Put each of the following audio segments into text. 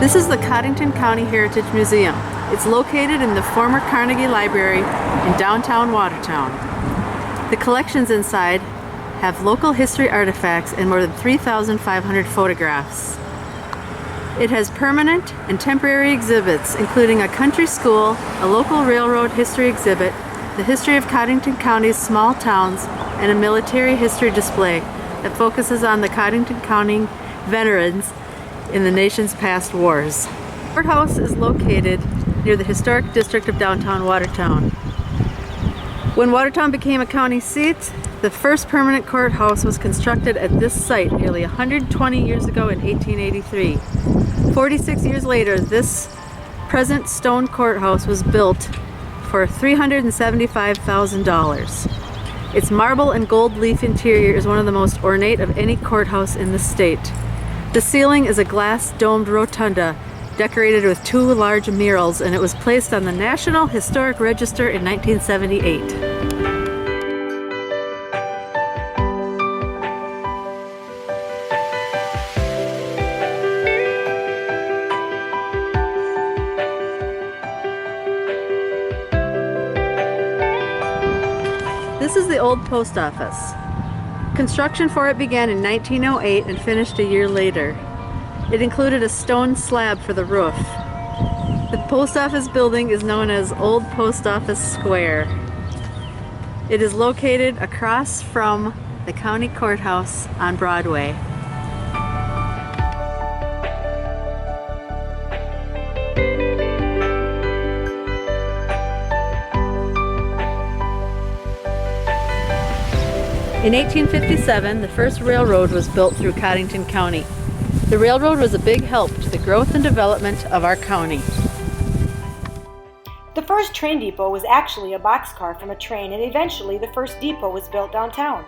This is the Coddington County Heritage Museum. It's located in the former Carnegie Library in downtown Watertown. The collections inside have local history artifacts and more than 3,500 photographs. It has permanent and temporary exhibits, including a country school, a local railroad history exhibit, the history of Coddington County's small towns, and a military history display that focuses on the Coddington County veterans in the nation's past wars. The courthouse is located near the historic district of downtown Watertown. When Watertown became a county seat, the first permanent courthouse was constructed at this site nearly 120 years ago in 1883. 46 years later, this present stone courthouse was built for $375,000. Its marble and gold leaf interior is one of the most ornate of any courthouse in the state. The ceiling is a glass domed rotunda decorated with two large murals, and it was placed on the National Historic Register in 1978. This is the old post office. Construction for it began in 1908 and finished a year later. It included a stone slab for the roof. The post office building is known as Old Post Office Square. It is located across from the county courthouse on Broadway. In 1857, the first railroad was built through Coddington County. The railroad was a big help to the growth and development of our county. The first train depot was actually a boxcar from a train, and eventually the first depot was built downtown.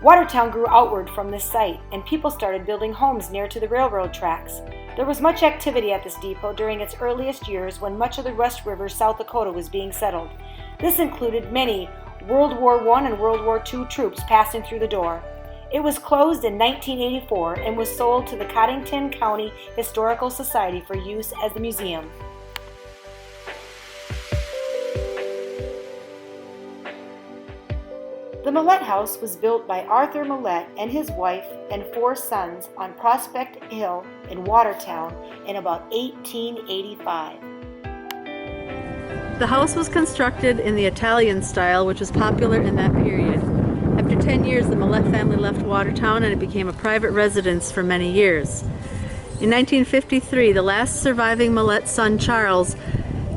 Watertown grew outward from this site, and people started building homes near to the railroad tracks. There was much activity at this depot during its earliest years when much of the West River, South Dakota was being settled. This included many World War I and World War II troops passing through the door. It was closed in 1984 and was sold to the Coddington County Historical Society for use as the museum. The Millett House was built by Arthur Millett and his wife and 4 sons on Prospect Hill in Watertown in about 1885. The house was constructed in the Italian style, which was popular in that period. After 10 years, the Millett family left Watertown and it became a private residence for many years. In 1953, the last surviving Millett son, Charles,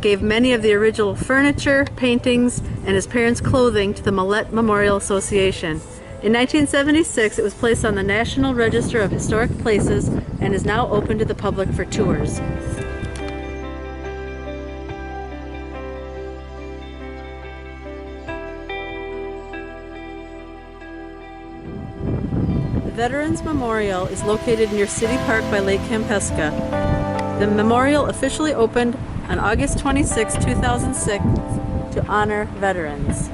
gave many of the original furniture, paintings, and his parents' clothing to the Millett Memorial Association. In 1976, it was placed on the National Register of Historic Places and is now open to the public for tours. The Veterans Memorial is located near City Park by Lake Kampesca. The memorial officially opened on August 26, 2006 to honor veterans.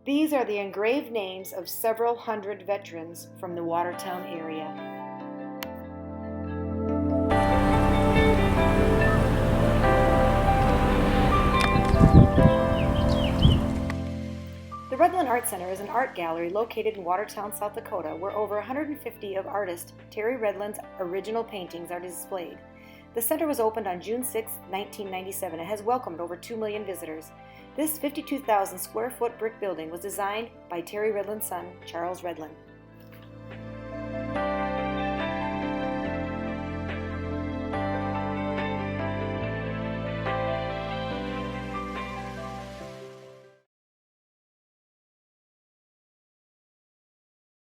These are the engraved names of several hundred veterans from the Watertown area. The Redland Art Center is an art gallery located in Watertown, South Dakota, where over 150 of artist Terry Redland's original paintings are displayed. The center was opened on June 6, 1997, and has welcomed over 2 million visitors. This 52,000 square foot brick building was designed by Terry Redland's son, Charles Redland.